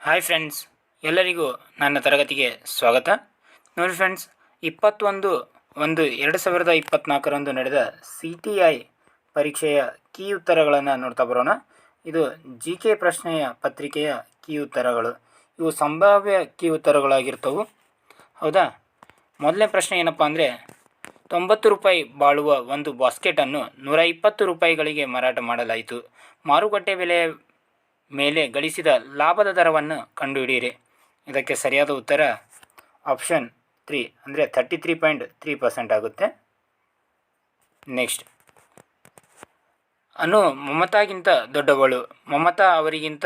Hi friends, ಎಲ್ಲರಿಗೂ ನನ್ನ ತರಗತಿಗೆ ಸ್ವಾಗತ. ನೋಡಿ ಫ್ರೆಂಡ್ಸ್, 21/1/2024 ನಡೆದ CTI ಪರೀಕ್ಷೆಯ ಕೀ ಉತ್ತರಗಳನ್ನು ನೋಡ್ತಾ ಬರೋಣ. ಇದು GK ಪ್ರಶ್ನೆಯ ಪತ್ರಿಕೆಯ ಕೀ ಉತ್ತರಗಳು. ಇವು ಸಂಭಾವ್ಯ ಕೀ ಉತ್ತರಗಳಾಗಿರ್ತವೆ. ಹೌದಾ? ಮೊದಲನೇ ಪ್ರಶ್ನೆ ಏನಪ್ಪ ಅಂದರೆ, 90 ರೂಪಾಯಿ ಬಾಳುವ ಒಂದು ಬಾಸ್ಕೆಟನ್ನು 120 ರೂಪಾಯಿಗಳಿಗೆ ಮಾರಾಟ ಮಾಡಲಾಯಿತು. ಮಾರುಕಟ್ಟೆ ಬೆಲೆಯ ಮೇಲೆ ಗಳಿಸಿದ ಲಾಭದ ದರವನ್ನು ಕಂಡುಹಿಡಿಯಿರಿ. ಇದಕ್ಕೆ ಸರಿಯಾದ ಉತ್ತರ ಆಪ್ಷನ್ 3 ಅಂದರೆ 33.3% ಆಗುತ್ತೆ. ನೆಕ್ಸ್ಟ್, ಅನು ಮಮತಾಗಿಂತ ದೊಡ್ಡವಳು. ಮಮತಾ ಅವರಿಗಿಂತ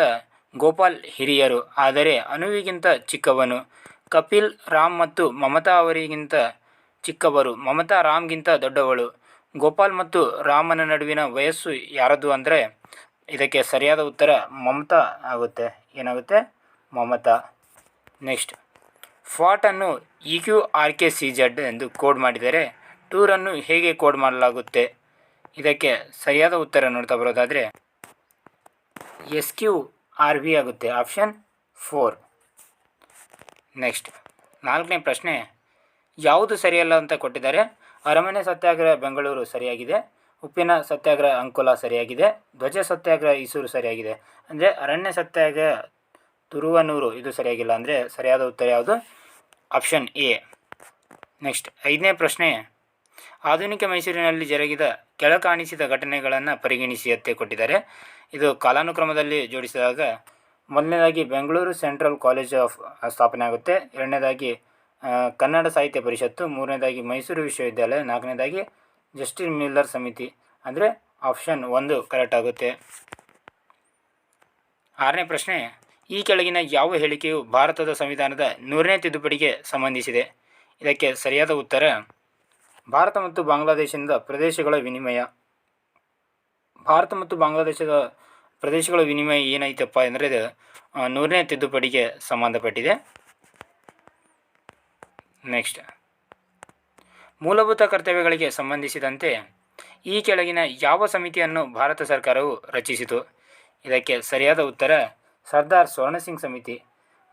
ಗೋಪಾಲ್ ಹಿರಿಯರು, ಆದರೆ ಅನುವಿಗಿಂತ ಚಿಕ್ಕವನು. ಕಪಿಲ್ ರಾಮ್ ಮತ್ತು ಮಮತಾ ಅವರಿಗಿಂತ ಚಿಕ್ಕವರು. ಮಮತಾ ರಾಮ್ಗಿಂತ ದೊಡ್ಡವಳು. ಗೋಪಾಲ್ ಮತ್ತು ರಾಮನ ನಡುವಿನ ವಯಸ್ಸು ಯಾರದು ಅಂದರೆ ಇದಕ್ಕೆ ಸರಿಯಾದ ಉತ್ತರ ಮಮತಾ ಆಗುತ್ತೆ. ಏನಾಗುತ್ತೆ? ಮಮತಾ. ನೆಕ್ಸ್ಟ್, ಫಾಟನ್ನು EQRKCZ ಎಂದು ಕೋಡ್ ಮಾಡಿದರೆ ಟೂರನ್ನು ಹೇಗೆ ಕೋಡ್ ಮಾಡಲಾಗುತ್ತೆ? ಇದಕ್ಕೆ ಸರಿಯಾದ ಉತ್ತರ ನೋಡ್ತಾ ಬರೋದಾದರೆ SQRV ಆಗುತ್ತೆ. ಆಪ್ಷನ್ 4. ನೆಕ್ಸ್ಟ್, 4ನೇ ಪ್ರಶ್ನೆ, ಯಾವುದು ಸರಿಯಲ್ಲ ಅಂತ ಕೊಟ್ಟಿದ್ದಾರೆ. ಅರಮನೆ ಸತ್ಯಾಗ್ರಹ ಬೆಂಗಳೂರು ಸರಿಯಾಗಿದೆ. ಉಪ್ಪಿನ ಸತ್ಯಾಗ್ರಹ ಅಂಕೋಲಾ ಸರಿಯಾಗಿದೆ. ಧ್ವಜ ಸತ್ಯಾಗ್ರಹ ಈಸೂರು ಸರಿಯಾಗಿದೆ. ಅಂದರೆ ಅರಣ್ಯ ಸತ್ಯಾಗ್ರಹ ತುರುವನೂರು ಇದು ಸರಿಯಾಗಿಲ್ಲ. ಅಂದರೆ ಸರಿಯಾದ ಉತ್ತರ ಯಾವುದು? Option A. ನೆಕ್ಸ್ಟ್, 5ನೇ ಪ್ರಶ್ನೆ, ಆಧುನಿಕ ಮೈಸೂರಿನಲ್ಲಿ ಜರುಗಿದ ಕೆಳಕಾಣಿಸಿದ ಘಟನೆಗಳನ್ನು ಪರಿಗಣಿಸಿ ಅಂತ ಕೊಟ್ಟಿದ್ದಾರೆ. ಇದು ಕಾಲಾನುಕ್ರಮದಲ್ಲಿ ಜೋಡಿಸಿದಾಗ ಮೊದಲನೇದಾಗಿ ಬೆಂಗಳೂರು ಸೆಂಟ್ರಲ್ ಕಾಲೇಜ್ ಆಫ್ ಸ್ಥಾಪನೆ ಆಗುತ್ತೆ. ಎರಡನೇದಾಗಿ ಕನ್ನಡ ಸಾಹಿತ್ಯ ಪರಿಷತ್ತು. ಮೂರನೇದಾಗಿ ಮೈಸೂರು ವಿಶ್ವವಿದ್ಯಾಲಯ. ನಾಲ್ಕನೇದಾಗಿ ಜಸ್ಟಿಸ್ ಮಿಲ್ಲರ್ ಸಮಿತಿ. ಅಂದರೆ ಆಪ್ಷನ್ 1 ಕರೆಕ್ಟ್ ಆಗುತ್ತೆ. 6ನೇ ಪ್ರಶ್ನೆ, ಈ ಕೆಳಗಿನ ಯಾವ ಹೇಳಿಕೆಯು ಭಾರತದ ಸಂವಿಧಾನದ 100ನೇ ತಿದ್ದುಪಡಿಗೆ ಸಂಬಂಧಿಸಿದೆ? ಇದಕ್ಕೆ ಸರಿಯಾದ ಉತ್ತರ ಭಾರತ ಮತ್ತು ಬಾಂಗ್ಲಾದೇಶದಿಂದ ಪ್ರದೇಶಗಳ ವಿನಿಮಯ. ಭಾರತ ಮತ್ತು ಬಾಂಗ್ಲಾದೇಶದ ಪ್ರದೇಶಗಳ ವಿನಿಮಯ ಏನೈತಪ್ಪ ಅಂದರೆ ಇದು 100ನೇ ತಿದ್ದುಪಡಿಗೆ ಸಂಬಂಧಪಟ್ಟಿದೆ. ನೆಕ್ಸ್ಟ್, ಮೂಲಭೂತ ಕರ್ತವ್ಯಗಳಿಗೆ ಸಂಬಂಧಿಸಿದಂತೆ ಈ ಕೆಳಗಿನ ಯಾವ ಸಮಿತಿಯನ್ನು ಭಾರತ ಸರ್ಕಾರವು ರಚಿಸಿತು? ಇದಕ್ಕೆ ಸರಿಯಾದ ಉತ್ತರ ಸರ್ದಾರ್ ಸ್ವರ್ಣಸಿಂಗ್ ಸಮಿತಿ.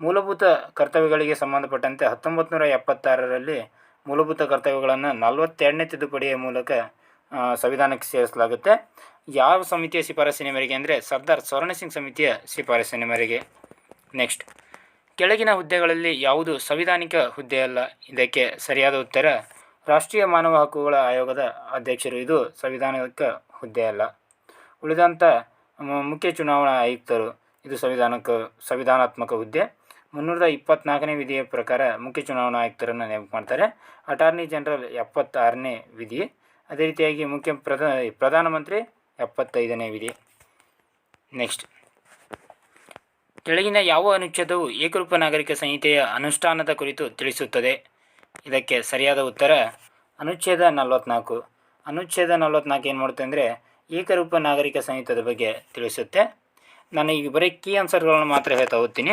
ಮೂಲಭೂತ ಕರ್ತವ್ಯಗಳಿಗೆ ಸಂಬಂಧಪಟ್ಟಂತೆ 1976ರಲ್ಲಿ ಮೂಲಭೂತ ಕರ್ತವ್ಯಗಳನ್ನು 42ನೇ ತಿದ್ದುಪಡಿಯ ಮೂಲಕ ಸಂವಿಧಾನಕ್ಕೆ ಸೇರಿಸಲಾಗುತ್ತೆ. ಯಾವ ಸಮಿತಿಯ ಶಿಫಾರಸಿನ ಮೇರೆಗೆ ಅಂದರೆ ಸರ್ದಾರ್ ಸ್ವರ್ಣಸಿಂಗ್ ಸಮಿತಿಯ ಶಿಫಾರಸಿನ ಮೇರೆಗೆ. ನೆಕ್ಸ್ಟ್, ಕೆಳಗಿನ ಹುದ್ದೆಗಳಲ್ಲಿ ಯಾವುದು ಸಂವಿಧಾನಿಕ ಹುದ್ದೆಯಲ್ಲ? ಇದಕ್ಕೆ ಸರಿಯಾದ ಉತ್ತರ ರಾಷ್ಟ್ರೀಯ ಮಾನವ ಹಕ್ಕುಗಳ ಆಯೋಗದ ಅಧ್ಯಕ್ಷರು. ಇದು ಸಂವಿಧಾನಿಕ ಹುದ್ದೆಯಲ್ಲ. ಉಳಿದಂಥ ಮುಖ್ಯ ಚುನಾವಣಾ ಆಯುಕ್ತರು ಇದು ಸಂವಿಧಾನಾತ್ಮಕ ಹುದ್ದೆ. 324ನೇ ವಿಧಿಯ ಪ್ರಕಾರ ಮುಖ್ಯ ಚುನಾವಣಾ ಆಯುಕ್ತರನ್ನು ನೇಮಕ ಮಾಡ್ತಾರೆ. ಅಟಾರ್ನಿ ಜನರಲ್ 76ನೇ ವಿಧಿ. ಅದೇ ರೀತಿಯಾಗಿ ಪ್ರಧಾನಮಂತ್ರಿ 75ನೇ ವಿಧಿ. ನೆಕ್ಸ್ಟ್, ಕೆಳಗಿನ ಯಾವ ಅನುಚ್ಛೇದವು ಏಕರೂಪ ನಾಗರಿಕ ಸಂಹಿತೆಯ ಅನುಷ್ಠಾನದ ಕುರಿತು ತಿಳಿಸುತ್ತದೆ? ಇದಕ್ಕೆ ಸರಿಯಾದ ಉತ್ತರ ಅನುಚ್ಛೇದ 44. ಅನುಚ್ಛೇದ 44 ಏನು ಮಾಡುತ್ತೆ ಅಂದರೆ ಏಕರೂಪ ನಾಗರಿಕ ಸಂಹಿತದ ಬಗ್ಗೆ ತಿಳಿಸುತ್ತೆ. ನಾನು ಈಗ ಬರೀ ಕೀ ಆನ್ಸರ್ಗಳನ್ನು ಮಾತ್ರ ಹೇಳ್ತಾ ಹೋಗ್ತೀನಿ,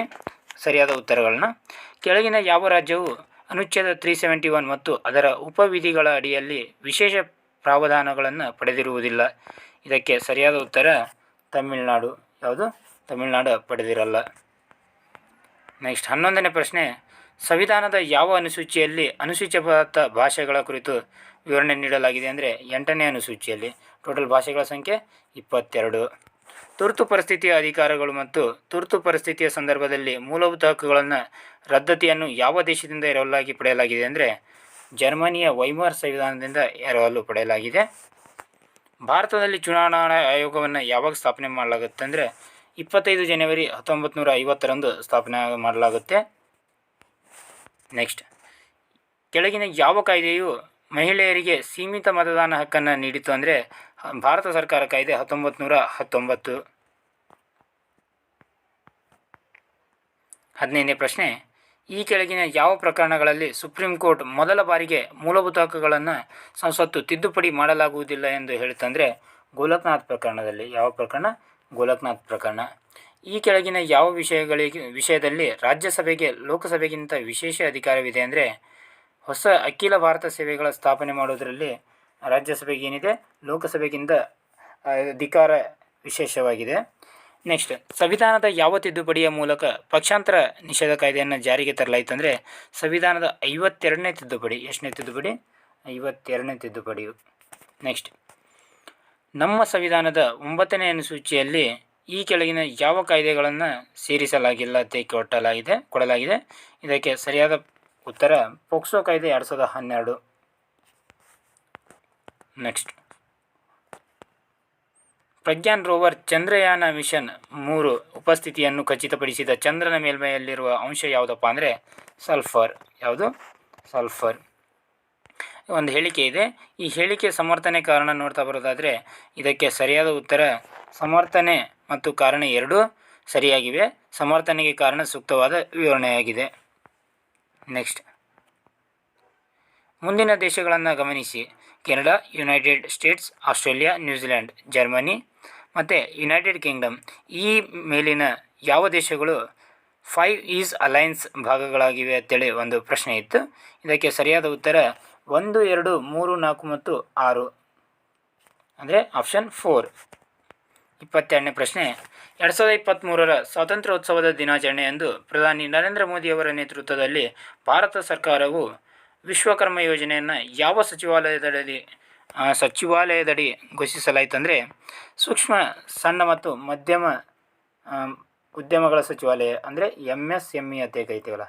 ಸರಿಯಾದ ಉತ್ತರಗಳನ್ನ. ಕೆಳಗಿನ ಯಾವ ರಾಜ್ಯವು ಅನುಚ್ಛೇದ 371 ಮತ್ತು ಅದರ ಉಪವಿಧಿಗಳ ಅಡಿಯಲ್ಲಿ ವಿಶೇಷ ಪ್ರಾವಧಾನಗಳನ್ನು ಪಡೆದಿರುವುದಿಲ್ಲ? ಇದಕ್ಕೆ ಸರಿಯಾದ ಉತ್ತರ ತಮಿಳುನಾಡು. ಯಾವುದು? ತಮಿಳುನಾಡು ಪಡೆದಿರಲ್ಲ. ನೆಕ್ಸ್ಟ್, 11ನೇ ಪ್ರಶ್ನೆ, ಸಂವಿಧಾನದ ಯಾವ ಅನುಸೂಚಿಯಲ್ಲಿ ಅನುಸೂಚಿತ ಭಾಷೆಗಳ ಕುರಿತು ವಿವರಣೆ ನೀಡಲಾಗಿದೆ ಅಂದರೆ 8ನೇ ಅನುಸೂಚಿಯಲ್ಲಿ. ಟೋಟಲ್ ಭಾಷೆಗಳ ಸಂಖ್ಯೆ 22. ತುರ್ತು ಪರಿಸ್ಥಿತಿಯ ಅಧಿಕಾರಗಳು ಮತ್ತು ತುರ್ತು ಪರಿಸ್ಥಿತಿಯ ಸಂದರ್ಭದಲ್ಲಿ ಮೂಲಭೂತ ಹಕ್ಕುಗಳನ್ನು ರದ್ದತಿಯನ್ನು ಯಾವ ದೇಶದಿಂದ ಎರವಲಾಗಿ ಪಡೆಯಲಾಗಿದೆ ಅಂದರೆ ಜರ್ಮನಿಯ ವೈಮಾರ್ ಸಂವಿಧಾನದಿಂದ ಎರವಲು ಪಡೆಯಲಾಗಿದೆ. ಭಾರತದಲ್ಲಿ ಚುನಾವಣಾ ಆಯೋಗವನ್ನು ಯಾವಾಗ ಸ್ಥಾಪನೆ ಮಾಡಲಾಗುತ್ತೆ ಅಂದರೆ 25 ಜನವರಿ 1950ರಂದು ಸ್ಥಾಪನೆ ಮಾಡಲಾಗುತ್ತೆ. ನೆಕ್ಸ್ಟ್, ಕೆಳಗಿನ ಯಾವ ಕಾಯ್ದೆಯು ಮಹಿಳೆಯರಿಗೆ ಸೀಮಿತ ಮತದಾನ ಹಕ್ಕನ್ನು ನೀಡಿತು ಅಂದರೆ ಭಾರತ ಸರ್ಕಾರ ಕಾಯ್ದೆ 1919. 15ನೇ ಪ್ರಶ್ನೆ, ಈ ಕೆಳಗಿನ ಯಾವ ಪ್ರಕರಣಗಳಲ್ಲಿ ಸುಪ್ರೀಂ ಕೋರ್ಟ್ ಮೊದಲ ಬಾರಿಗೆ ಮೂಲಭೂತ ಹಕ್ಕುಗಳನ್ನು ಸಂಸತ್ತು ತಿದ್ದುಪಡಿ ಮಾಡಲಾಗುವುದಿಲ್ಲ ಎಂದು ಹೇಳುತ್ತಂದರೆ ಗೋಲಕ್ನಾಥ್ ಪ್ರಕರಣದಲ್ಲಿ. ಯಾವ ಪ್ರಕರಣ? ಗೋಲಕ್ನಾಥ್ ಪ್ರಕರಣ. ಈ ಕೆಳಗಿನ ಯಾವ ವಿಷಯದಲ್ಲಿ ರಾಜ್ಯಸಭೆಗೆ ಲೋಕಸಭೆಗಿಂತ ವಿಶೇಷ ಅಧಿಕಾರವಿದೆ ಅಂದರೆ ಹೊಸ ಅಖಿಲ ಭಾರತ ಸೇವೆಗಳ ಸ್ಥಾಪನೆ ಮಾಡುವುದರಲ್ಲಿ ರಾಜ್ಯಸಭೆಗೆ ಏನಿದೆ ಲೋಕಸಭೆಗಿಂತ ಅಧಿಕಾರ ವಿಶೇಷವಾಗಿದೆ. ನೆಕ್ಸ್ಟ್, ಸಂವಿಧಾನದ ಯಾವ ತಿದ್ದುಪಡಿಯ ಮೂಲಕ ಪಕ್ಷಾಂತರ ನಿಷೇಧ ಕಾಯ್ದೆಯನ್ನು ಜಾರಿಗೆ ತರಲಾಯಿತು ಅಂದರೆ ಸಂವಿಧಾನದ 52ನೇ ತಿದ್ದುಪಡಿ. ಎಷ್ಟನೇ ತಿದ್ದುಪಡಿ? 52ನೇ ತಿದ್ದುಪಡಿಯು. ನೆಕ್ಸ್ಟ್, ನಮ್ಮ ಸಂವಿಧಾನದ 9ನೇ ಅನುಸೂಚಿಯಲ್ಲಿ ಈ ಕೆಳಗಿನ ಯಾವ ಕಾಯ್ದೆಗಳನ್ನು ಸೇರಿಸಲಾಗಿಲ್ಲ ಅಂತ ಕೊಡಲಾಗಿದೆ. ಇದಕ್ಕೆ ಸರಿಯಾದ ಉತ್ತರ ಪೋಕ್ಸೋ ಕಾಯ್ದೆ 2012. Next, Pragyan rover Chandrayaan mission 3 ಉಪಸ್ಥಿತಿಯನ್ನು ಖಚಿತಪಡಿಸಿದ ಚಂದ್ರನ ಮೇಲ್ಮೈಯಲ್ಲಿರುವ ಅಂಶ ಯಾವುದಪ್ಪ ಅಂದರೆ ಸಲ್ಫರ್. ಯಾವುದು? ಸಲ್ಫರ್. ಒಂದು ಹೇಳಿಕೆ ಇದೆ. ಈ ಹೇಳಿಕೆ ಸಮರ್ಥನೆ ಕಾರಣ ನೋಡ್ತಾ ಬರೋದಾದರೆ ಇದಕ್ಕೆ ಸರಿಯಾದ ಉತ್ತರ ಸಮರ್ಥನೆ ಮತ್ತು ಕಾರಣ ಎರಡೂ ಸರಿಯಾಗಿವೆ. ಸಮರ್ಥನೆಗೆ ಕಾರಣ ಸೂಕ್ತವಾದ ವಿವರಣೆಯಾಗಿದೆ. ನೆಕ್ಸ್ಟ್, ಮುಂದಿನ ದೇಶಗಳನ್ನು ಗಮನಿಸಿ. Canada, United States, Australia, New Zealand, Germany ಮತ್ತು ಯುನೈಟೆಡ್ ಕಿಂಗ್ಡಮ್ ಈ ಮೇಲಿನ ಯಾವ ದೇಶಗಳು 5 ಈಸ್ ಅಲೈನ್ಸ್ ಭಾಗಗಳಾಗಿವೆ ಅಂತೇಳಿ ಒಂದು ಪ್ರಶ್ನೆ ಇತ್ತು. ಇದಕ್ಕೆ ಸರಿಯಾದ ಉತ್ತರ 1, 2, 3, 4 ಮತ್ತು 6 ಅಂದರೆ ಆಪ್ಷನ್ 4. 22ನೇ ಪ್ರಶ್ನೆ, 2023ರ ಸ್ವಾತಂತ್ರ್ಯೋತ್ಸವದ ದಿನಾಚರಣೆಯಂದು ಪ್ರಧಾನಿ ನರೇಂದ್ರ ಮೋದಿಯವರ ನೇತೃತ್ವದಲ್ಲಿ ಭಾರತ ಸರ್ಕಾರವು ವಿಶ್ವಕರ್ಮ ಯೋಜನೆಯನ್ನು ಯಾವ ಸಚಿವಾಲಯದಡಿ ಘೋಷಿಸಲಾಯಿತು ಅಂದರೆ ಸೂಕ್ಷ್ಮ, ಸಣ್ಣ ಮತ್ತು ಮಧ್ಯಮ ಉದ್ಯಮಗಳ ಸಚಿವಾಲಯ ಅಂದರೆ MSME ಅಂತ ಕರಿತೀವಲ್ಲ,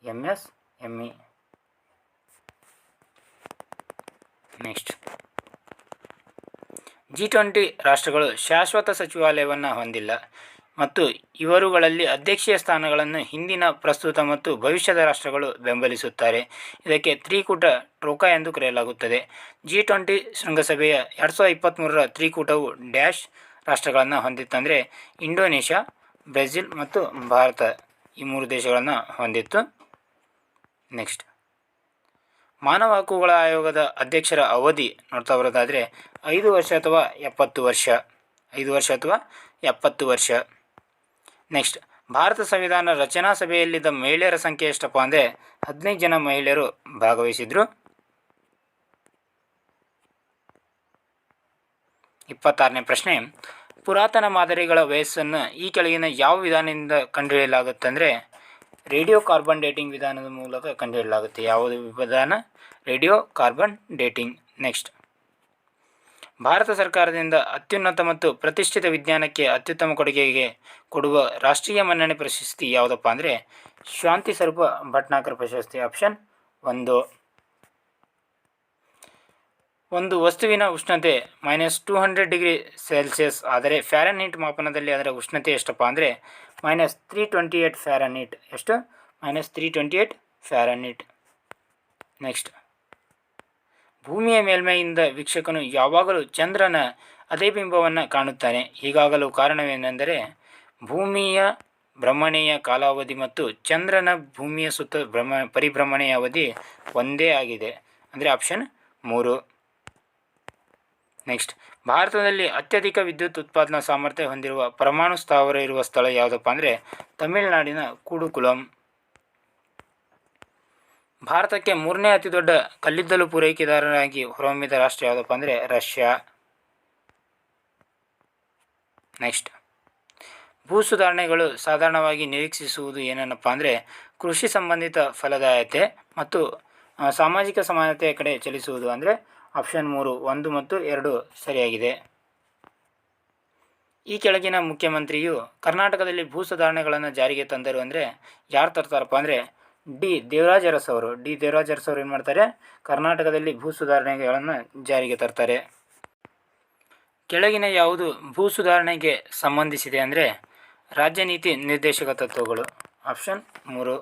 MSME. ನೆಕ್ಸ್ಟ್, G20 ರಾಷ್ಟ್ರಗಳು ಶಾಶ್ವತ ಸಚಿವಾಲಯವನ್ನು ಹೊಂದಿಲ್ಲ ಮತ್ತು ಇವರುಗಳಲ್ಲಿ ಅಧ್ಯಕ್ಷೀಯ ಸ್ಥಾನಗಳನ್ನು ಹಿಂದಿನ, ಪ್ರಸ್ತುತ ಮತ್ತು ಭವಿಷ್ಯದ ರಾಷ್ಟ್ರಗಳು ಬೆಂಬಲಿಸುತ್ತಾರೆ. ಇದಕ್ಕೆ ತ್ರಿಕೂಟ ಟ್ರೋಕಾ ಎಂದು ಕರೆಯಲಾಗುತ್ತದೆ. G20 ಶೃಂಗಸಭೆಯ 2023ರ ತ್ರಿಕೂಟವು ಡ್ಯಾಶ್ ರಾಷ್ಟ್ರಗಳನ್ನು ಹೊಂದಿತ್ತಂದರೆ ಇಂಡೋನೇಷ್ಯಾ, ಬ್ರೆಜಿಲ್ ಮತ್ತು ಭಾರತ ಈ 3 ದೇಶಗಳನ್ನು ಹೊಂದಿತ್ತು. ನೆಕ್ಸ್ಟ್, ಮಾನವ ಹಕ್ಕುಗಳ ಆಯೋಗದ ಅಧ್ಯಕ್ಷರ ಅವಧಿ ನೋಡ್ತಾ ಬರೋದಾದರೆ 5 ವರ್ಷ ಅಥವಾ 70 ವರ್ಷ. 5 ವರ್ಷ ಅಥವಾ 70 ವರ್ಷ. ನೆಕ್ಸ್ಟ್, ಭಾರತ ಸಂವಿಧಾನ ರಚನಾ ಸಭೆಯಲ್ಲಿದ್ದ ಮಹಿಳೆಯರ ಸಂಖ್ಯೆ ಎಷ್ಟಪ್ಪ ಅಂದರೆ 15 ಜನ ಮಹಿಳೆಯರು ಭಾಗವಹಿಸಿದರು. 26ನೇ ಪ್ರಶ್ನೆ, ಪುರಾತನ ಮಾದರಿಗಳ ವಯಸ್ಸನ್ನು ಈ ಕೆಳಗಿನ ಯಾವ ವಿಧಾನದಿಂದ ಕಂಡುಹಿಡಿಯಲಾಗುತ್ತೆ ಅಂದರೆ ರೇಡಿಯೋ ಕಾರ್ಬನ್ ಡೇಟಿಂಗ್ ವಿಧಾನದ ಮೂಲಕ ಕಂಡುಹಿಡಿಯಲಾಗುತ್ತೆ. ಯಾವುದು ವಿಧಾನ? Radio carbon dating. Next, Bharat ಸರ್ಕಾರದಿಂದ ಅತ್ಯುನ್ನತ ಮತ್ತು ಪ್ರತಿಷ್ಠಿತ ವಿಜ್ಞಾನಕ್ಕೆ ಅತ್ಯುತ್ತಮ ಕೊಡುಗೆಗೆ ಕೊಡುವ ರಾಷ್ಟ್ರೀಯ ಮನ್ನಣೆ ಪ್ರಶಸ್ತಿ ಯಾವುದಪ್ಪ ಅಂದರೆ ಶಾಂತಿ ಸ್ವರೂಪ ಭಟ್ನಾಗರ್ ಪ್ರಶಸ್ತಿ. ಆಪ್ಷನ್ 1. ಒಂದು ವಸ್ತುವಿನ ಉಷ್ಣತೆ -200°C ಆದರೆ ಫ್ಯಾರನ್ಹೀಟ್ ಮಾಪನದಲ್ಲಿ ಅದರ ಉಷ್ಣತೆ ಎಷ್ಟಪ್ಪ ಅಂದರೆ -328 ಫ್ಯಾರನ್ಹೀಟ್. ಎಷ್ಟು? -328 ಫ್ಯಾರನ್ಹೀಟ್. ನೆಕ್ಸ್ಟ್, ಭೂಮಿಯ ಮೇಲ್ಮೈಯಿಂದ ವೀಕ್ಷಕನು ಯಾವಾಗಲೂ ಚಂದ್ರನ ಅದೇ ಬಿಂಬವನ್ನು ಕಾಣುತ್ತಾನೆ. ಹೀಗಾಗಲು ಕಾರಣವೇನೆಂದರೆ ಭೂಮಿಯ ಭ್ರಮಣೆಯ ಕಾಲಾವಧಿ ಮತ್ತು ಚಂದ್ರನ ಭೂಮಿಯ ಸುತ್ತ ಪರಿಭ್ರಮಣೆಯ ಅವಧಿ ಒಂದೇ ಆಗಿದೆ. ಅಂದರೆ ಆಪ್ಷನ್ 3. ನೆಕ್ಸ್ಟ್, ಭಾರತದಲ್ಲಿ ಅತ್ಯಧಿಕ ವಿದ್ಯುತ್ ಉತ್ಪಾದನಾ ಸಾಮರ್ಥ್ಯ ಹೊಂದಿರುವ ಪರಮಾಣು ಸ್ಥಾವರ ಇರುವ ಸ್ಥಳ ಯಾವುದಪ್ಪ ಅಂದರೆ ತಮಿಳುನಾಡಿನ ಕೂಡುಕುಲಂ. ಭಾರತಕ್ಕೆ 3ನೇ ಅತಿ ದೊಡ್ಡ ಕಲ್ಲಿದ್ದಲು ಪೂರೈಕೆದಾರರಾಗಿ ಹೊರಹೊಮ್ಮಿದ ರಾಷ್ಟ್ರ ಯಾವುದಪ್ಪ ಅಂದರೆ ರಷ್ಯಾ. ನೆಕ್ಸ್ಟ್, ಭೂ ಸುಧಾರಣೆಗಳು ಸಾಧಾರಣವಾಗಿ ನಿರೀಕ್ಷಿಸುವುದು ಏನಪ್ಪ ಅಂದರೆ ಕೃಷಿ ಸಂಬಂಧಿತ ಫಲದಾಯತೆ ಮತ್ತು ಸಾಮಾಜಿಕ ಸಮಾನತೆಯ ಕಡೆ ಚಲಿಸುವುದು. ಅಂದರೆ ಆಪ್ಷನ್ 3, 1 ಮತ್ತು 2 ಸರಿಯಾಗಿದೆ. ಈ ಕೆಳಗಿನ ಮುಖ್ಯಮಂತ್ರಿಯು ಕರ್ನಾಟಕದಲ್ಲಿ ಭೂ ಸುಧಾರಣೆಗಳನ್ನು ಜಾರಿಗೆ ತಂದರು ಅಂದರೆ ಯಾರು ತರ್ತಾರಪ್ಪ ಅಂದರೆ ಡಿ ದೇವರಾಜ ಅರಸು ಅವರು. ಡಿ ದೇವರಾಜ ಅರಸು ಅವರು ಏನು ಮಾಡ್ತಾರೆ? ಕರ್ನಾಟಕದಲ್ಲಿ ಭೂ ಸುಧಾರಣೆಗಳನ್ನು ಜಾರಿಗೆ ತರ್ತಾರೆ. ಕೆಳಗಿನ ಯಾವುದು ಭೂ ಸುಧಾರಣೆಗೆ ಸಂಬಂಧಿಸಿದೆ ಅಂದರೆ ರಾಜ್ಯ ನೀತಿ ನಿರ್ದೇಶಕ ತತ್ವಗಳು. ಆಪ್ಷನ್ 3.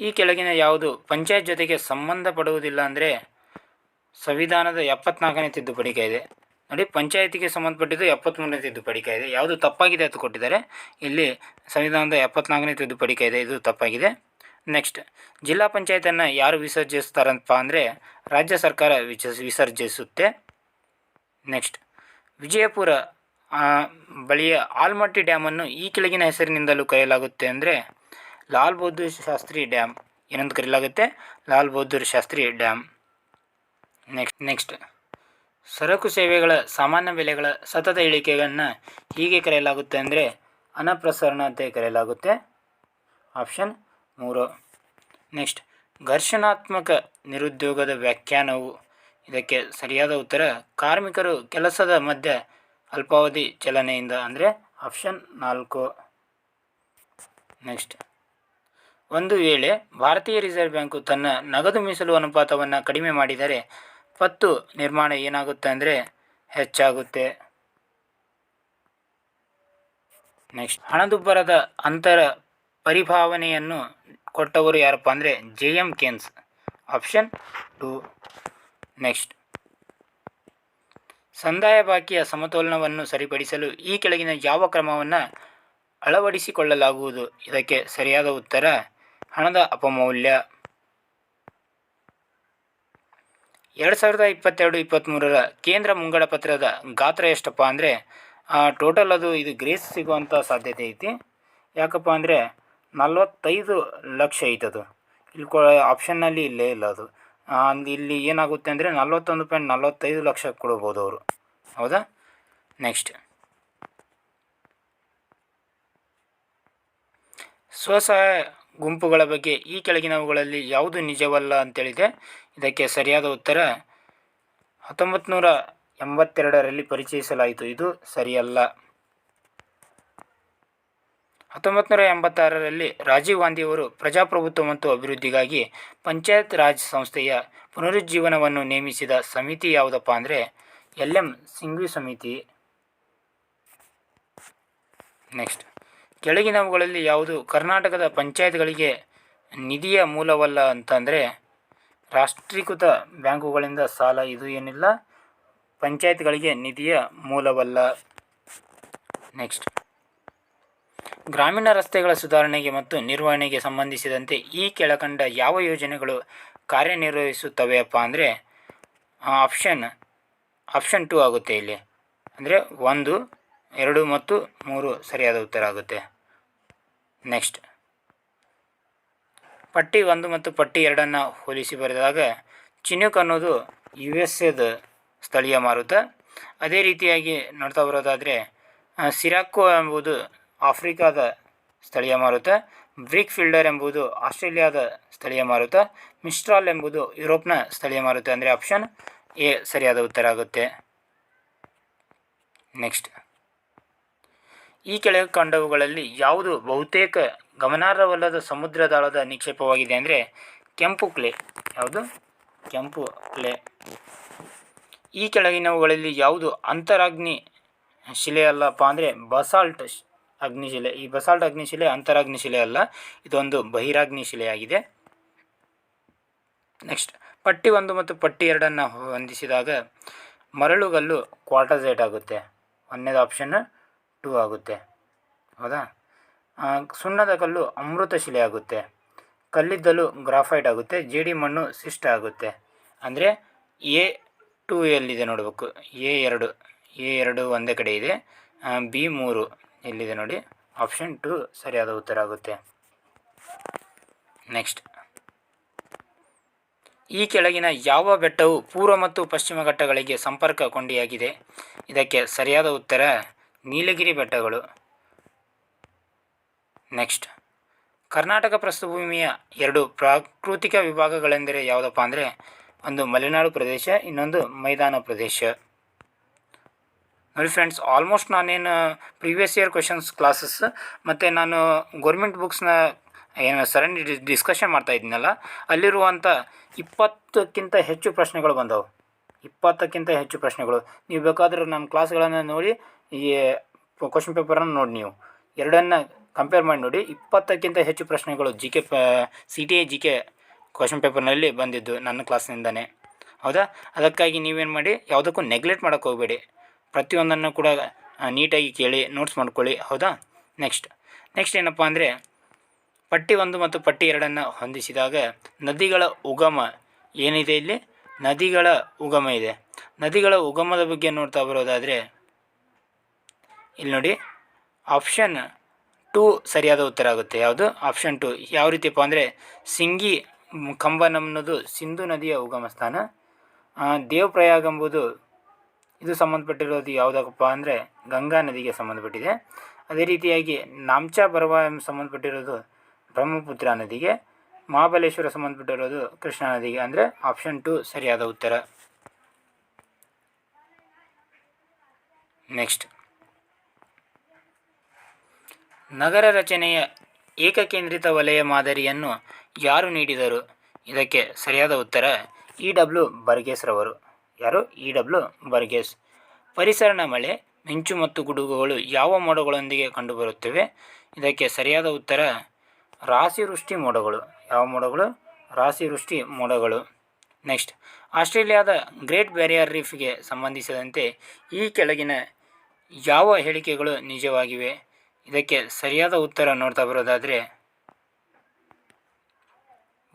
ಈ ಕೆಳಗಿನ ಯಾವುದು ಪಂಚಾಯತ್ ಜೊತೆಗೆ ಸಂಬಂಧಪಡುವುದಿಲ್ಲ ಅಂದರೆ ಸಂವಿಧಾನದ 74ನೇ ತಿದ್ದುಪಡಿ ಕಾಯ್ದೆ. ನೋಡಿ, ಪಂಚಾಯತಿಗೆ ಸಂಬಂಧಪಟ್ಟಿದ್ದು 73ನೇ ತಿದ್ದುಪಡಿ ಕಾಯ್ದೆ. ಯಾವುದು ತಪ್ಪಾಗಿದೆ ಅಂತ ಕೊಟ್ಟಿದ್ದಾರೆ. ಇಲ್ಲಿ ಸಂವಿಧಾನದ 74ನೇ ತಿದ್ದುಪಡಿ ಕಾಯ್ದೆ, ಇದು ತಪ್ಪಾಗಿದೆ. ನೆಕ್ಸ್ಟ್, ಜಿಲ್ಲಾ ಪಂಚಾಯತನ್ನು ಯಾರು ವಿಸರ್ಜಿಸ್ತಾರಪ್ಪ ಅಂದರೆ ರಾಜ್ಯ ಸರ್ಕಾರ ವಿಸರ್ಜಿಸುತ್ತೆ. ನೆಕ್ಸ್ಟ್, ವಿಜಯಪುರ ಬಳಿಯ ಆಲ್ಮಟ್ಟಿ ಡ್ಯಾಮನ್ನು ಈ ಕೆಳಗಿನ ಹೆಸರಿನಿಂದಲೂ ಕರೆಯಲಾಗುತ್ತೆ ಅಂದರೆ ಲಾಲ್ ಬಹದ್ದೂರ್ ಶಾಸ್ತ್ರಿ ಡ್ಯಾಮ್. ಏನಂತ ಕರೆಯಲಾಗುತ್ತೆ? ಲಾಲ್ ಬಹದ್ದೂರ್ ಶಾಸ್ತ್ರಿ ಡ್ಯಾಮ್. ನೆಕ್ಸ್ಟ್, ಸರಕು ಸೇವೆಗಳ ಸಾಮಾನ್ಯ ಬೆಲೆಗಳ ಸತತ ಇಳಿಕೆಯನ್ನು ಹೀಗೆ ಕರೆಯಲಾಗುತ್ತೆ ಅಂದರೆ ಅನಪ್ರಸರಣ ಅಂತ ಕರೆಯಲಾಗುತ್ತೆ. ಆಪ್ಷನ್ 3. ನೆಕ್ಸ್ಟ್, ಘರ್ಷಣಾತ್ಮಕ ನಿರುದ್ಯೋಗದ ವ್ಯಾಖ್ಯಾನವು. ಇದಕ್ಕೆ ಸರಿಯಾದ ಉತ್ತರ ಕಾರ್ಮಿಕರು ಕೆಲಸದ ಮಧ್ಯೆ ಅಲ್ಪಾವಧಿ ಚಲನೆಯಿಂದ, ಅಂದರೆ ಆಪ್ಷನ್ 4. ನೆಕ್ಸ್ಟ್, ಒಂದು ವೇಳೆ ಭಾರತೀಯ ರಿಸರ್ವ್ ಬ್ಯಾಂಕು ತನ್ನ ನಗದು ಮೀಸಲು ಅನುಪಾತವನ್ನು ಕಡಿಮೆ ಮಾಡಿದರೆ ಪತ್ತು ನಿರ್ಮಾಣ ಏನಾಗುತ್ತೆ ಅಂದರೆ ಹೆಚ್ಚಾಗುತ್ತೆ. ನೆಕ್ಸ್ಟ್, ಹಣದುಬ್ಬರದ ಅಂತರ ಪರಿಭಾವನೆಯನ್ನು ಕೊಟ್ಟವರು ಯಾರಪ್ಪ ಅಂದರೆ JM ಕೇನ್ಸ್. ಆಪ್ಷನ್ 2. ನೆಕ್ಸ್ಟ್, ಸಂದಾಯ ಬಾಕಿಯ ಸಮತೋಲನವನ್ನು ಸರಿಪಡಿಸಲು ಈ ಕೆಳಗಿನ ಯಾವ ಕ್ರಮವನ್ನು ಅಳವಡಿಸಿಕೊಳ್ಳಲಾಗುವುದು? ಇದಕ್ಕೆ ಸರಿಯಾದ ಉತ್ತರ ಹಣದ ಅಪಮೌಲ್ಯ. 2022-23 ಕೇಂದ್ರ ಮುಂಗಡ ಪತ್ರದ ಗಾತ್ರ ಎಷ್ಟಪ್ಪ ಅಂದರೆ ಟೋಟಲ್ ಇದು ಗ್ರೇಸ್ ಸಿಗುವಂಥ ಸಾಧ್ಯತೆ ಐತಿ. ಯಾಕಪ್ಪ ಅಂದರೆ 45 ಲಕ್ಷ ಐತದು. ಇಲ್ಲಿ ಆಪ್ಷನ್ನಲ್ಲಿ ಇಲ್ಲೇ ಇಲ್ಲ ಅದು. ಇಲ್ಲಿ ಏನಾಗುತ್ತೆ ಅಂದರೆ 41.45 ಲಕ್ಷ ಕೊಡ್ಬೋದು ಅವರು. ಹೌದಾ? ನೆಕ್ಸ್ಟ್, ಸ್ವಸಹಾಯ ಗುಂಪುಗಳ ಬಗ್ಗೆ ಈ ಕೆಳಗಿನವುಗಳಲ್ಲಿ ಯಾವುದು ನಿಜವಲ್ಲ ಅಂತೇಳಿದೆ. ಇದಕ್ಕೆ ಸರಿಯಾದ ಉತ್ತರ 1982ರಲ್ಲಿ ಪರಿಚಯಿಸಲಾಯಿತು. ಇದು ಸರಿಯಲ್ಲ. 1986ರಲ್ಲಿ ರಾಜೀವ್ ಗಾಂಧಿಯವರು ಪ್ರಜಾಪ್ರಭುತ್ವ ಮತ್ತು ಅಭಿವೃದ್ಧಿಗಾಗಿ ಪಂಚಾಯತ್ ರಾಜ್ ಸಂಸ್ಥೆಯ ಪುನರುಜ್ಜೀವನವನ್ನು ನೇಮಿಸಿದ ಸಮಿತಿ ಯಾವುದಪ್ಪ ಅಂದರೆ LM ಸಿಂಘ್ವಿ ಸಮಿತಿ. ನೆಕ್ಸ್ಟ್, ಕೆಳಗಿನವುಗಳಲ್ಲಿ ಯಾವುದು ಕರ್ನಾಟಕದ ಪಂಚಾಯತ್ಗಳಿಗೆ ನಿಧಿಯ ಮೂಲವಲ್ಲ ಅಂತಂದರೆ ರಾಷ್ಟ್ರೀಕೃತ ಬ್ಯಾಂಕುಗಳಿಂದ ಸಾಲ, ಇದು ಏನಿಲ್ಲ, ಪಂಚಾಯತ್ಗಳಿಗೆ ನಿಧಿಯ ಮೂಲವಲ್ಲ. ನೆಕ್ಸ್ಟ್, ಗ್ರಾಮೀಣ ರಸ್ತೆಗಳ ಸುಧಾರಣೆಗೆ ಮತ್ತು ನಿರ್ವಹಣೆಗೆ ಸಂಬಂಧಿಸಿದಂತೆ ಈ ಕೆಳಕಂಡ ಯಾವ ಯೋಜನೆಗಳು ಕಾರ್ಯನಿರ್ವಹಿಸುತ್ತವೆಯಪ್ಪ ಅಂದರೆ ಆಪ್ಷನ್ 2 ಆಗುತ್ತೆ ಇಲ್ಲಿ. ಅಂದರೆ 1, 2 ಮತ್ತು 3 ಸರಿಯಾದ ಉತ್ತರ ಆಗುತ್ತೆ. ನೆಕ್ಸ್ಟ್, ಪಟ್ಟಿ 1 ಮತ್ತು ಪಟ್ಟಿ 2 ಹೋಲಿಸಿ ಬರೆದಾಗ ಚಿನೂಕ್ ಅನ್ನೋದು USA ಸ್ಥಳೀಯ ಮಾರುತ. ಅದೇ ರೀತಿಯಾಗಿ ನೋಡ್ತಾ ಬರೋದಾದರೆ ಸಿರಾಕೋ ಎಂಬುದು ಆಫ್ರಿಕಾದ ಸ್ಥಳೀಯ ಮಾರುತ, ಬ್ರಿಕ್ ಫೀಲ್ಡರ್ ಎಂಬುದು ಆಸ್ಟ್ರೇಲಿಯಾದ ಸ್ಥಳೀಯ ಮಾರುತ, ಮಿಸ್ಟ್ರಾಲ್ ಎಂಬುದು ಯುರೋಪ್ನ ಸ್ಥಳೀಯ ಮಾರುತ. ಅಂದರೆ ಆಪ್ಷನ್ A ಸರಿಯಾದ ಉತ್ತರ ಆಗುತ್ತೆ. ನೆಕ್ಸ್ಟ್, ಈ ಕೆಳಕಂಡವುಗಳಲ್ಲಿ ಯಾವುದು ಬಹುತೇಕ ಗಮನಾರ್ಹವಲ್ಲದ ಸಮುದ್ರದಾಳದ ನಿಕ್ಷೇಪವಾಗಿದೆ ಅಂದರೆ ಕೆಂಪು ಕ್ಲೆ. ಯಾವುದು? ಕೆಂಪು ಕ್ಲೆ. ಈ ಕೆಳಗಿನವುಗಳಲ್ಲಿ ಯಾವುದು ಅಂತರಾಗ್ನಿ ಶಿಲೆ ಅಲ್ಲಪ್ಪ ಅಂದರೆ ಬಸಾಲ್ಟ್ ಅಗ್ನಿಶಿಲೆ. ಈ ಬಸಾಲ್ಟ್ ಅಗ್ನಿಶಿಲೆ ಅಂತರಾಗ್ನಿ ಶಿಲೆ ಅಲ್ಲ, ಇದೊಂದು ಬಹಿರಾಗ್ನಿ ಶಿಲೆಯಾಗಿದೆ. ನೆಕ್ಸ್ಟ್, ಪಟ್ಟಿ 1 ಮತ್ತು ಪಟ್ಟಿ 2 ಹೊಂದಿಸಿದಾಗ ಮರಳುಗಲ್ಲು ಕ್ವಾರ್ಟರ್ಸೈಟ್ ಆಗುತ್ತೆ. ಒಂದನೇದು ಆಪ್ಷನ್ 2 ಆಗುತ್ತೆ. ಹೌದಾ? ಸುಣ್ಣದ ಕಲ್ಲು ಅಮೃತ ಶಿಲೆ ಆಗುತ್ತೆ. ಕಲ್ಲಿದ್ದಲು ಗ್ರಾಫೈಟ್ ಆಗುತ್ತೆ. ಜೇಡಿ ಮಣ್ಣು ಶಿಷ್ಟ ಆಗುತ್ತೆ. ಅಂದರೆ A2 ಎಲ್ಲಿದೆ ನೋಡಬೇಕು. A2 ಒಂದೇ ಕಡೆ ಇದೆ. B3 ಎಲ್ಲಿದೆ ನೋಡಿ. ಆಪ್ಷನ್ 2 ಸರಿಯಾದ ಉತ್ತರ ಆಗುತ್ತೆ. ನೆಕ್ಸ್ಟ್, ಈ ಕೆಳಗಿನ ಯಾವ ಬೆಟ್ಟವು ಪೂರ್ವ ಮತ್ತು ಪಶ್ಚಿಮ ಘಟ್ಟಗಳಿಗೆ ಸಂಪರ್ಕ ಕೊಂಡಿಯಾಗಿದೆ? ಇದಕ್ಕೆ ಸರಿಯಾದ ಉತ್ತರ ನೀಲಗಿರಿ ಬೆಟ್ಟಗಳು. ನೆಕ್ಸ್ಟ್, ಕರ್ನಾಟಕ ಪ್ರಸ್ಥಭೂಮಿಯ 2 ಪ್ರಾಕೃತಿಕ ವಿಭಾಗಗಳೆಂದರೆ ಯಾವುದಪ್ಪ ಅಂದರೆ ಒಂದು ಮಲೆನಾಡು ಪ್ರದೇಶ, ಇನ್ನೊಂದು ಮೈದಾನ ಪ್ರದೇಶ. ನೋಡಿ ಫ್ರೆಂಡ್ಸ್, ಆಲ್ಮೋಸ್ಟ್ ನಾನೇನು ಪ್ರೀವಿಯಸ್ ಇಯರ್ ಕ್ವೆಶನ್ಸ್ ಕ್ಲಾಸಸ್ ಮತ್ತು ನಾನು ಗೌರ್ಮೆಂಟ್ ಬುಕ್ಸ್ನ ಏನು ಸರಣಿ ಡಿಸ್ಕಷನ್ ಮಾಡ್ತಾ ಇದ್ದೀನಲ್ಲ, ಅಲ್ಲಿರುವಂಥ 20ಕ್ಕಿಂತ ಹೆಚ್ಚು ಪ್ರಶ್ನೆಗಳು ಬಂದವು. 20ಕ್ಕಿಂತ ಹೆಚ್ಚು ಪ್ರಶ್ನೆಗಳು. ನೀವು ಬೇಕಾದರೂ ನಮ್ಮ ಕ್ಲಾಸ್ಗಳನ್ನು ನೋಡಿ ಈ ಕ್ವಶನ್ ಪೇಪರನ್ನು ನೋಡಿ, ನೀವು ಎರಡನ್ನು ಕಂಪೇರ್ ಮಾಡಿ ನೋಡಿ. 20ಕ್ಕಿಂತ ಹೆಚ್ಚು ಪ್ರಶ್ನೆಗಳು GK CTA GK ಕ್ವಶನ್ ಪೇಪರ್ನಲ್ಲಿ ಬಂದಿದ್ದು ನನ್ನ ಕ್ಲಾಸ್ನಿಂದನೇ. ಹೌದಾ? ಅದಕ್ಕಾಗಿ ನೀವೇನು ಮಾಡಿ, ಯಾವುದಕ್ಕೂ ನೆಗ್ಲೆಕ್ಟ್ ಮಾಡೋಕ್ಕೆ ಹೋಗಬೇಡಿ. ಪ್ರತಿಯೊಂದನ್ನು ಕೂಡ ನೀಟಾಗಿ ಕೇಳಿ ನೋಟ್ಸ್ ಮಾಡ್ಕೊಳ್ಳಿ. ಹೌದಾ? ನೆಕ್ಸ್ಟ್ ಏನಪ್ಪ ಅಂದರೆ ಪಟ್ಟಿ 1 ಮತ್ತು ಪಟ್ಟಿ 2 ಹೊಂದಿಸಿದಾಗ ನದಿಗಳ ಉಗಮ ಏನಿದೆ, ಇಲ್ಲಿ ನದಿಗಳ ಉಗಮ ಇದೆ. ನದಿಗಳ ಉಗಮದ ಬಗ್ಗೆ ನೋಡ್ತಾ ಬರೋದಾದರೆ ಇಲ್ಲಿ ನೋಡಿ, ಆಪ್ಷನ್ 2 ಸರಿಯಾದ ಉತ್ತರ ಆಗುತ್ತೆ. ಯಾವುದು? ಆಪ್ಷನ್ 2. ಯಾವ ರೀತಿಯಪ್ಪ ಅಂದರೆ ಸಿಂಗಿ ಕಂಬನ್ ಅನ್ನೋದು ಸಿಂಧು ನದಿಯ ಉಗಮ ಸ್ಥಾನ. ದೇವಪ್ರಯಾಗ್ ಎಂಬುದು ಇದು ಸಂಬಂಧಪಟ್ಟಿರೋದು ಯಾವುದಕ್ಕಪ್ಪ ಅಂದರೆ ಗಂಗಾ ನದಿಗೆ ಸಂಬಂಧಪಟ್ಟಿದೆ. ಅದೇ ರೀತಿಯಾಗಿ ನಾಮ್ಚಾ ಬರವಾ ಸಂಬಂಧಪಟ್ಟಿರೋದು ಬ್ರಹ್ಮಪುತ್ರ ನದಿಗೆ, ಮಹಾಬಲೇಶ್ವರ ಸಂಬಂಧಪಟ್ಟಿರೋದು ಕೃಷ್ಣಾ ನದಿಗೆ. ಅಂದರೆ ಆಪ್ಷನ್ 2 ಸರಿಯಾದ ಉತ್ತರ. ನೆಕ್ಸ್ಟ್, ನಗರ ರಚನೆಯ ಏಕಕೇಂದ್ರಿತ ವಲಯ ಮಾದರಿಯನ್ನು ಯಾರು ನೀಡಿದರು? ಇದಕ್ಕೆ ಸರಿಯಾದ ಉತ್ತರ ಇ.ಡಬ್ಲ್ಯೂ. ಬರ್ಗೇಸ್ ರವರು. ಯಾರು? ಇ.ಡಬ್ಲ್ಯೂ. ಬರ್ಗೇಸ್. ಪರಿಸರನ ಮಳೆ, ಮಿಂಚು ಮತ್ತು ಗುಡುಗುಗಳು ಯಾವ ಮೋಡಗಳೊಂದಿಗೆ ಕಂಡುಬರುತ್ತವೆ? ಇದಕ್ಕೆ ಸರಿಯಾದ ಉತ್ತರ ರಾಶಿವೃಷ್ಟಿ ಮೋಡಗಳು. ಯಾವ ಮೋಡಗಳು? ರಾಶಿವೃಷ್ಟಿ ಮೋಡಗಳು. ನೆಕ್ಸ್ಟ್, ಆಸ್ಟ್ರೇಲಿಯಾದ ಗ್ರೇಟ್ ಬ್ಯಾರಿಯರ್ ರೀಫ್ಗೆ ಸಂಬಂಧಿಸಿದಂತೆ ಈ ಕೆಳಗಿನ ಯಾವ ಹೇಳಿಕೆಗಳು ನಿಜವಾಗಿವೆ? ಇದಕ್ಕೆ ಸರಿಯಾದ ಉತ್ತರ ನೋಡ್ತಾ ಬರೋದಾದರೆ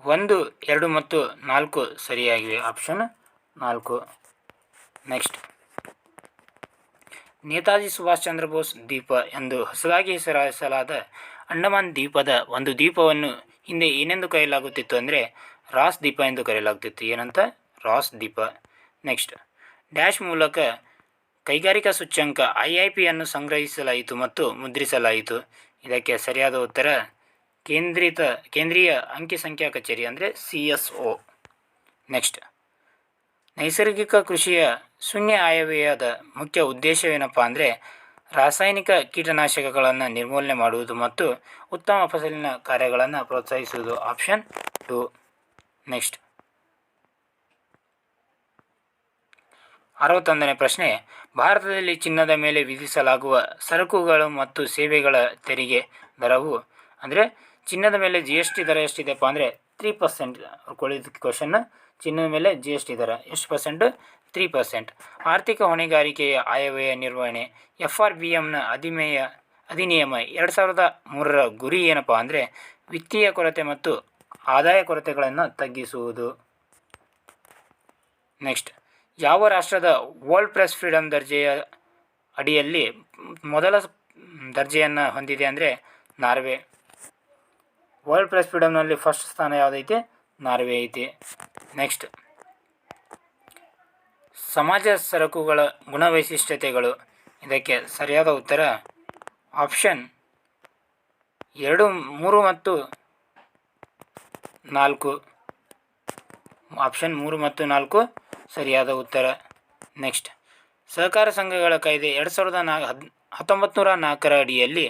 1, 2 ಮತ್ತು 4 ಸರಿಯಾಗಿವೆ. ಆಪ್ಷನ್ 4. ನೆಕ್ಸ್ಟ್, ನೇತಾಜಿ ಸುಭಾಷ್ ಚಂದ್ರ ಬೋಸ್ ದ್ವೀಪ ಎಂದು ಹೊಸದಾಗಿ ಹೆಸರಿಸಲಾದ ಅಂಡಮಾನ್ ದ್ವೀಪದ ಒಂದು ದ್ವೀಪವನ್ನು ಹಿಂದೆ ಏನೆಂದು ಕರೆಯಲಾಗುತ್ತಿತ್ತು? ಅಂದರೆ ರಾಸ್ ದ್ವೀಪ ಎಂದು ಕರೆಯಲಾಗುತ್ತಿತ್ತು. ಏನಂತ? ರಾಸ್ ದ್ವೀಪ. ನೆಕ್ಸ್ಟ್, ಡ್ಯಾಶ್ ಮೂಲಕ ಕೈಗಾರಿಕಾ ಸೂಚ್ಯಂಕ IIPಯನ್ನು ಸಂಗ್ರಹಿಸಲಾಯಿತು ಮತ್ತು ಮುದ್ರಿಸಲಾಯಿತು. ಇದಕ್ಕೆ ಸರಿಯಾದ ಉತ್ತರ ಕೇಂದ್ರೀಯ ಅಂಕಿಸಂಖ್ಯಾ ಕಚೇರಿ ಅಂದರೆ CSO. ನೆಕ್ಸ್ಟ್, ನೈಸರ್ಗಿಕ ಕೃಷಿಯ ಶೂನ್ಯ ಆಯವ್ಯಯದ ಮುಖ್ಯ ಉದ್ದೇಶವೇನಪ್ಪ ಅಂದರೆ ರಾಸಾಯನಿಕ ಕೀಟನಾಶಕಗಳನ್ನು ನಿರ್ಮೂಲನೆ ಮಾಡುವುದು ಮತ್ತು ಉತ್ತಮ ಫಸಲಿನ ಕಾರ್ಯಗಳನ್ನು ಪ್ರೋತ್ಸಾಹಿಸುವುದು. ಆಪ್ಷನ್ 2. ನೆಕ್ಸ್ಟ್, 61ನೇ ಪ್ರಶ್ನೆ, ಭಾರತದಲ್ಲಿ ಚಿನ್ನದ ಮೇಲೆ ವಿಧಿಸಲಾಗುವ ಸರಕುಗಳು ಮತ್ತು ಸೇವೆಗಳ ತೆರಿಗೆ ದರವು ಅಂದರೆ ಚಿನ್ನದ ಮೇಲೆ GST ದರ ಎಷ್ಟಿದೆಪ್ಪ ಅಂದರೆ 3%. ಕೊಳಿದ ಕ್ವಶನ್, ಚಿನ್ನದ ಮೇಲೆ GST ದರ ಎಷ್ಟು ಪರ್ಸೆಂಟ್? 3%. ಆರ್ಥಿಕ ಹೊಣೆಗಾರಿಕೆಯ ಆಯವ್ಯಯ ನಿರ್ವಹಣೆ FRBMನ ಅಧಿನಿಯಮ 2003ರ ಗುರಿ ಏನಪ್ಪ ಅಂದರೆ ವಿತ್ತೀಯ ಕೊರತೆ ಮತ್ತು ಆದಾಯ ಕೊರತೆಗಳನ್ನು ತಗ್ಗಿಸುವುದು. ನೆಕ್ಸ್ಟ್, ಯಾವ ರಾಷ್ಟ್ರದ ವರ್ಲ್ಡ್ ಪ್ರೆಸ್ ಫ್ರೀಡಮ್ ದರ್ಜೆಯ ಅಡಿಯಲ್ಲಿ ಮೊದಲ ದರ್ಜೆಯನ್ನು ಹೊಂದಿದೆ ಅಂದರೆ ನಾರ್ವೆ. ವರ್ಲ್ಡ್ ಪ್ರೆಸ್ ಫ್ರೀಡಮ್ನಲ್ಲಿ ಫಸ್ಟ್ ಸ್ಥಾನ ಯಾವುದೈತಿ? ನಾರ್ವೆ ಐತಿ. ನೆಕ್ಸ್ಟ್, ಸಮಾಜ ಸರಕುಗಳ ಗುಣವೈಶಿಷ್ಟ್ಯತೆಗಳು. ಇದಕ್ಕೆ ಸರಿಯಾದ ಉತ್ತರ ಆಪ್ಷನ್ 2, 3 ಮತ್ತು 4. ಆಪ್ಷನ್ 3 ಮತ್ತು 4 ಸರಿಯಾದ ಉತ್ತರ. ನೆಕ್ಸ್ಟ್, ಸಹಕಾರ ಸಂಘಗಳ ಕಾಯ್ದೆ 1904ರ ಅಡಿಯಲ್ಲಿ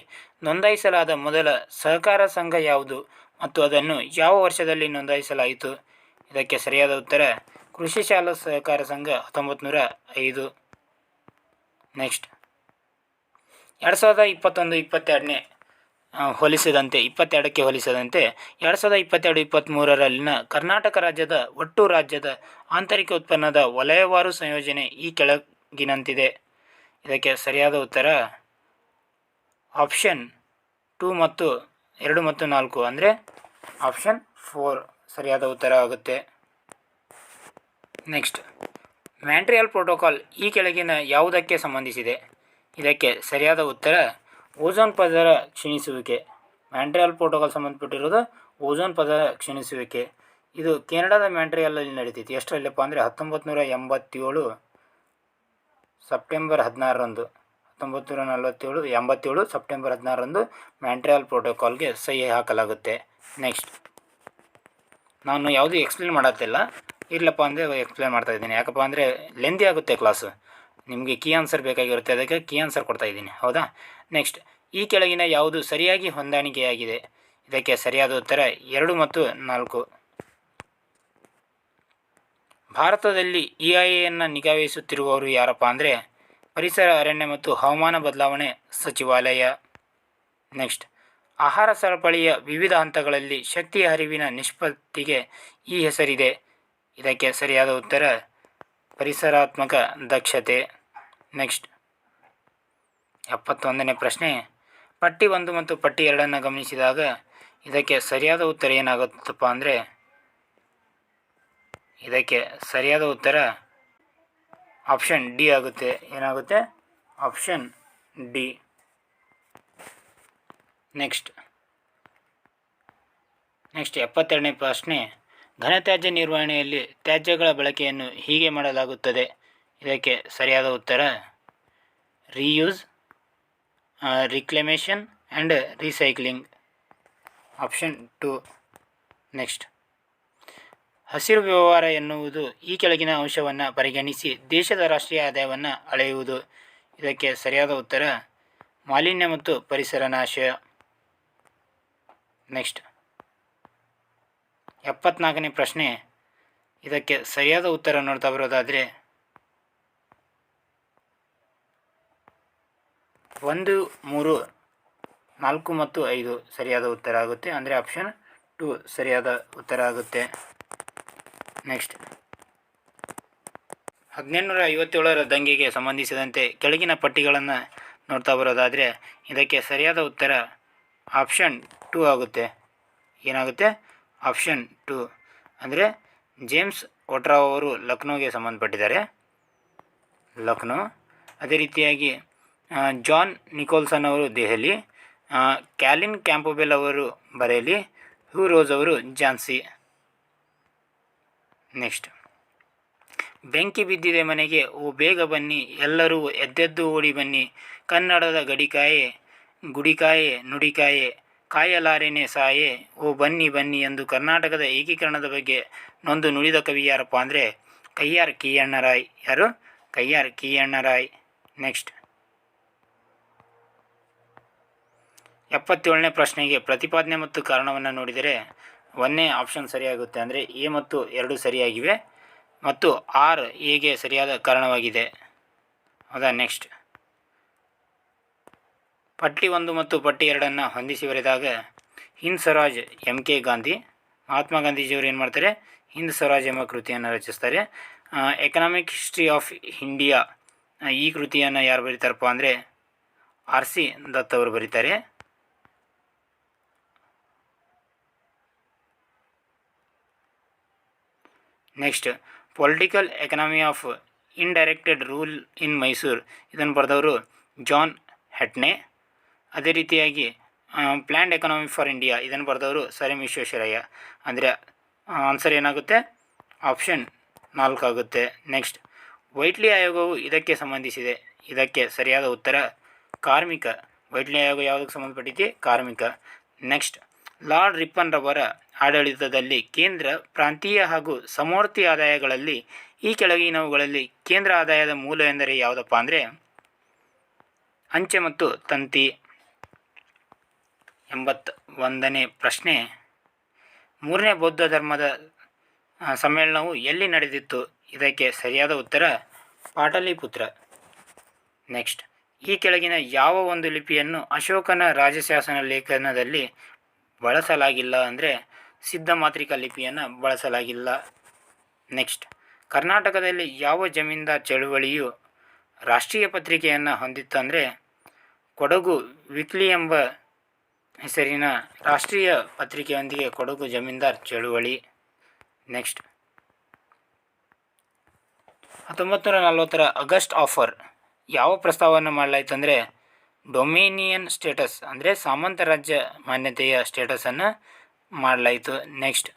ನೋಂದಾಯಿಸಲಾದ ಮೊದಲ ಸಹಕಾರ ಸಂಘ ಯಾವುದು ಮತ್ತು ಅದನ್ನು ಯಾವ ವರ್ಷದಲ್ಲಿ ನೋಂದಾಯಿಸಲಾಯಿತು? ಇದಕ್ಕೆ ಸರಿಯಾದ ಉತ್ತರ ಕೃಷಿ ಶಾಲಾ ಸಹಕಾರ ಸಂಘ 1905. ನೆಕ್ಸ್ಟ್, 2021-22ನೇ ಹೋಲಿಸಿದಂತೆ 2022-23ರಲ್ಲಿನ ಕರ್ನಾಟಕ ರಾಜ್ಯದ ಒಟ್ಟು ರಾಜ್ಯದ ಆಂತರಿಕ ಉತ್ಪನ್ನದ ವಲಯವಾರು ಸಂಯೋಜನೆ ಈ ಕೆಳಗಿನಂತಿದೆ. ಇದಕ್ಕೆ ಸರಿಯಾದ ಉತ್ತರ ಆಪ್ಷನ್ 2 ಮತ್ತು 2 ಮತ್ತು 4 ಅಂದರೆ ಆಪ್ಷನ್ 4 ಸರಿಯಾದ ಉತ್ತರ ಆಗುತ್ತೆ. ನೆಕ್ಸ್ಟ್, ಮಾಂಟ್ರಿಯಲ್ ಪ್ರೋಟೋಕಾಲ್ ಈ ಕೆಳಗಿನ ಯಾವುದಕ್ಕೆ ಸಂಬಂಧಿಸಿದೆ? ಇದಕ್ಕೆ ಸರಿಯಾದ ಉತ್ತರ ಓಝೋನ್ ಪದರ ಕ್ಷೀಣಿಸುವಿಕೆ. ಮಾಂಟ್ರಿಯಲ್ ಪ್ರೋಟೋಕಾಲ್ ಸಂಬಂಧಪಟ್ಟಿರೋದು ಓಝೋನ್ ಪದರ ಕ್ಷೀಣಿಸುವಿಕೆ. ಇದು ಕೆನಡಾದ ಮಾಂಟ್ರಿಯಲಲ್ಲಿ ನಡೀತೈತಿ. ಎಷ್ಟರಲ್ಲಪ್ಪ ಅಂದರೆ 1987 ಸೆಪ್ಟೆಂಬರ್ 16ರಂದು 1987 ಸೆಪ್ಟೆಂಬರ್ 16ರಂದು ಮಾಂಟ್ರಿಯಲ್ ಪ್ರೋಟೋಕಾಲ್ಗೆ ಸಹಿ ಹಾಕಲಾಗುತ್ತೆ. ನೆಕ್ಸ್ಟ್, ನಾನು ಯಾವುದು ಎಕ್ಸ್ಪ್ಲೇನ್ ಮಾಡತ್ತಿಲ್ಲ, ಇರಲಪ್ಪ ಅಂದರೆ ಎಕ್ಸ್ಪ್ಲೇನ್ ಮಾಡ್ತಾ ಇದ್ದೀನಿ. ಯಾಕಪ್ಪ ಅಂದರೆ ಲೆಂದಿ ಆಗುತ್ತೆ ಕ್ಲಾಸು, ನಿಮಗೆ ಕೀ ಆನ್ಸರ್ ಬೇಕಾಗಿರುತ್ತೆ, ಅದಕ್ಕೆ ಕೀ ಆನ್ಸರ್ ಕೊಡ್ತಾ ಇದ್ದೀನಿ. ಹೌದಾ? ನೆಕ್ಸ್ಟ್, ಈ ಕೆಳಗಿನ ಯಾವುದು ಸರಿಯಾಗಿ ಹೊಂದಾಣಿಕೆಯಾಗಿದೆ? ಇದಕ್ಕೆ ಸರಿಯಾದ ಉತ್ತರ 2 ಮತ್ತು 4. ಭಾರತದಲ್ಲಿ EIAಯನ್ನು ನಿಗಾವಹಿಸುತ್ತಿರುವವರು ಯಾರಪ್ಪ ಅಂದರೆ ಪರಿಸರ, ಅರಣ್ಯ ಮತ್ತು ಹವಾಮಾನ ಬದಲಾವಣೆ ಸಚಿವಾಲಯ. ನೆಕ್ಸ್ಟ್, ಆಹಾರ ಸರಪಳಿಯ ವಿವಿಧ ಹಂತಗಳಲ್ಲಿ ಶಕ್ತಿಯ ಹರಿವಿನ ನಿಷ್ಪತ್ತಿಗೆ ಈ ಹೆಸರಿದೆ. ಇದಕ್ಕೆ ಸರಿಯಾದ ಉತ್ತರ ಪರಿಸರಾತ್ಮಕ ದಕ್ಷತೆ. ನೆಕ್ಸ್ಟ್, 71ನೇ ಪ್ರಶ್ನೆ, ಪಟ್ಟಿ 1 ಮತ್ತು ಪಟ್ಟಿ 2 ಗಮನಿಸಿದಾಗ ಇದಕ್ಕೆ ಸರಿಯಾದ ಉತ್ತರ ಏನಾಗುತ್ತಪ್ಪ ಅಂದರೆ ಇದಕ್ಕೆ ಸರಿಯಾದ ಉತ್ತರ ಆಪ್ಷನ್ ಡಿ ಆಗುತ್ತೆ. ಏನಾಗುತ್ತೆ? Option D. ನೆಕ್ಸ್ಟ್ 72ನೇ ಪ್ರಶ್ನೆ, ಘನತ್ಯಾಜ್ಯ ನಿರ್ವಹಣೆಯಲ್ಲಿ ತ್ಯಾಜ್ಯಗಳ ಬಳಕೆಯನ್ನು ಹೀಗೆ ಮಾಡಲಾಗುತ್ತದೆ. ಇದಕ್ಕೆ ಸರಿಯಾದ ಉತ್ತರ reuse, reclamation and recycling, option 2. Next, ಹಸಿರು ವ್ಯವಹಾರ ಎನ್ನುವುದು ಈ ಕೆಳಗಿನ ಅಂಶವನ್ನು ಪರಿಗಣಿಸಿ ದೇಶದ ರಾಷ್ಟ್ರೀಯ ಆದಾಯವನ್ನು ಅಳೆಯುವುದು. ಇದಕ್ಕೆ ಸರಿಯಾದ ಉತ್ತರ ಮಾಲಿನ್ಯ ಮತ್ತು ಪರಿಸರ ನಾಶ. ನೆಕ್ಸ್ಟ್, 74ನೇ ಪ್ರಶ್ನೆ. ಇದಕ್ಕೆ ಸರಿಯಾದ ಉತ್ತರ ನೋಡ್ತಾ ಬರೋದಾದರೆ 1, 3, 4 ಮತ್ತು 5 ಸರಿಯಾದ ಉತ್ತರ ಆಗುತ್ತೆ. ಅಂದರೆ ಆಪ್ಷನ್ 2 ಸರಿಯಾದ ಉತ್ತರ ಆಗುತ್ತೆ. ನೆಕ್ಸ್ಟ್, 1857ರ ದಂಗೆಗೆ ಸಂಬಂಧಿಸಿದಂತೆ ಕೆಳಗಿನ ಪಟ್ಟಿಗಳನ್ನು ನೋಡ್ತಾ ಬರೋದಾದರೆ ಇದಕ್ಕೆ ಸರಿಯಾದ ಉತ್ತರ ಆಪ್ಷನ್ 2 ಆಗುತ್ತೆ. ಏನಾಗುತ್ತೆ? ಆಪ್ಷನ್ 2. ಅಂದರೆ ಜೇಮ್ಸ್ ಒಟ್ರಾವ್ ಅವರು ಲಕ್ನೋಗೆ ಸಂಬಂಧಪಟ್ಟಿದ್ದಾರೆ, ಲಕ್ನೋ. ಅದೇ ರೀತಿಯಾಗಿ ಜಾನ್ ನಿಕೋಲ್ಸನ್ ಅವರು ದೆಹಲಿ, ಕ್ಯಾಲಿನ್ ಕ್ಯಾಂಪಬೆಲ್ ಅವರು ಬರೇಲಿ, ಹ್ಯೂ ರೋಸ್ ಅವರು ಝಾನ್ಸಿ. ನೆಕ್ಸ್ಟ್, ಬೆಂಕಿ ಬಿದ್ದಿದೆ ಮನೆಗೆ, ಓ ಬೇಗ ಬನ್ನಿ, ಎಲ್ಲರೂ ಎದ್ದೆದ್ದು ಓಡಿ ಬನ್ನಿ, ಕನ್ನಡದ ಗಡಿಕಾಯೆ ಗುಡಿಕಾಯೆ ನುಡಿಕಾಯೆ, ಕಾಯಲಾರೆನೆ ಸಾಯೆ, ಓ ಬನ್ನಿ ಬನ್ನಿ ಎಂದು ಕರ್ನಾಟಕದ ಏಕೀಕರಣದ ಬಗ್ಗೆ ನೊಂದು ನುಡಿದ ಕವಿ ಯಾರಪ್ಪ ಅಂದರೆ ಕಯ್ಯಾರ್ ಕಿಯಣ್ಣರಾಯ್. ಯಾರು? ಕಯ್ಯಾರ್ ಕಿಯಣ್ಣರಾಯ್. ನೆಕ್ಸ್ಟ್, 77ನೇ ಪ್ರಶ್ನೆಗೆ ಪ್ರತಿಪಾದನೆ ಮತ್ತು ಕಾರಣವನ್ನು ನೋಡಿದರೆ 1ನೇ ಆಪ್ಷನ್ ಸರಿಯಾಗುತ್ತೆ. ಅಂದರೆ ಎ ಮತ್ತು 2 ಸರಿಯಾಗಿವೆ ಮತ್ತು ಆರ್ ಎಗೆ ಸರಿಯಾದ ಕಾರಣವಾಗಿದೆ. ಹೌದಾ? ನೆಕ್ಸ್ಟ್, ಪಟ್ಟಿ 1 ಮತ್ತು ಪಟ್ಟಿ 2 ಹೊಂದಿಸಿ ಬರೆದಾಗ ಹಿಂದ್ ಸ್ವರಾಜ್ MK ಗಾಂಧಿ, ಮಹಾತ್ಮ ಗಾಂಧೀಜಿಯವರು ಏನು ಮಾಡ್ತಾರೆ? ಹಿಂದ್ ಸ್ವರಾಜ್ ಎಂಬ ಕೃತಿಯನ್ನು ರಚಿಸ್ತಾರೆ. ಎಕನಾಮಿಕ್ ಹಿಸ್ಟ್ರಿ ಆಫ್ ಇಂಡಿಯಾ ಈ ಕೃತಿಯನ್ನು ಯಾರು ಬರೀತಾರಪ್ಪ ಅಂದರೆ RC ದತ್ ಅವರು ಬರೀತಾರೆ. Next, political economy of indirected rule in Mysore ಇದನ್ನು ಬರೆದವರು ಜಾನ್ ಹೆಟ್ನೆ. ಅದೇ ರೀತಿಯಾಗಿ ಪ್ಲ್ಯಾಂಡ್ ಎಕನಾಮಿ ಫಾರ್ ಇಂಡಿಯಾ ಇದನ್ನು ಬರೆದವರು ಸರ್ ಎಂ ವಿಶ್ವೇಶ್ವರಯ್ಯ. ಅಂದರೆ ಆನ್ಸರ್ ಏನಾಗುತ್ತೆ? ಆಪ್ಷನ್ 4 ಆಗುತ್ತೆ. ನೆಕ್ಸ್ಟ್, ವೈಟ್ಲಿ ಆಯೋಗವು ಇದಕ್ಕೆ ಸಂಬಂಧಿಸಿದೆ. ಇದಕ್ಕೆ ಸರಿಯಾದ ಉತ್ತರ ಕಾರ್ಮಿಕ. ವೈಟ್ಲಿ ಆಯೋಗ ಯಾವುದಕ್ಕೆ ಸಂಬಂಧಪಟ್ಟಿದೆ? ಕಾರ್ಮಿಕ. ನೆಕ್ಸ್ಟ್, ಲಾರ್ಡ್ ರಿಪ್ಪನ್ ರವರ ಆಡಳಿತದಲ್ಲಿ ಕೇಂದ್ರ, ಪ್ರಾಂತೀಯ ಹಾಗೂ ಸಮವರ್ತಿ ಆದಾಯಗಳಲ್ಲಿ ಈ ಕೆಳಗಿನವುಗಳಲ್ಲಿ ಕೇಂದ್ರ ಆದಾಯದ ಮೂಲ ಎಂದರೆ ಯಾವುದಪ್ಪ ಅಂದರೆ ಅಂಚೆ ಮತ್ತು ತಂತಿ. 81ನೇ ಪ್ರಶ್ನೆ. 3ನೇ ಬೌದ್ಧ ಧರ್ಮದ ಸಮ್ಮೇಳನವು ಎಲ್ಲಿ ನಡೆದಿತ್ತು? ಇದಕ್ಕೆ ಸರಿಯಾದ ಉತ್ತರ ಪಾಟಲಿಪುತ್ರ. ನೆಕ್ಸ್ಟ್, ಈ ಕೆಳಗಿನ ಯಾವ ಒಂದು ಲಿಪಿಯನ್ನು ಅಶೋಕನ ರಾಜಶಾಸನ ಲೇಖನದಲ್ಲಿ ಬಳಸಲಾಗಿಲ್ಲ? ಅಂದರೆ ಸಿದ್ಧಮಾತೃಕಾ ಲಿಪಿಯನ್ನು ಬಳಸಲಾಗಿಲ್ಲ. ನೆಕ್ಸ್ಟ್, ಕರ್ನಾಟಕದಲ್ಲಿ ಯಾವ ಜಮೀನ್ದಾರ್ ಚಳುವಳಿಯು ರಾಷ್ಟ್ರೀಯ ಪತ್ರಿಕೆಯನ್ನು ಹೊಂದಿತ್ತು? ಅಂದರೆ ಕೊಡಗು ವೀಕ್ಲಿ ಎಂಬ ಹೆಸರಿನ ರಾಷ್ಟ್ರೀಯ ಪತ್ರಿಕೆಯೊಂದಿಗೆ ಕೊಡಗು ಜಮೀನ್ದಾರ್ ಚಳುವಳಿ. ನೆಕ್ಸ್ಟ್, 1940ರ ಆಗಸ್ಟ್ ಆಫರ್ ಯಾವ ಪ್ರಸ್ತಾವವನ್ನು ಮಾಡಲಾಯಿತು? ಅಂದರೆ ಡೊಮಿನಿಯನ್ ಸ್ಟೇಟಸ್ ಅಂದರೆ ಸಾಮಂತ ರಾಜ್ಯ ಮಾನ್ಯತೆಯ ಸ್ಟೇಟಸನ್ನು ಮಾಡಲಾಯಿತು. ನೆಕ್ಸ್ಟ್,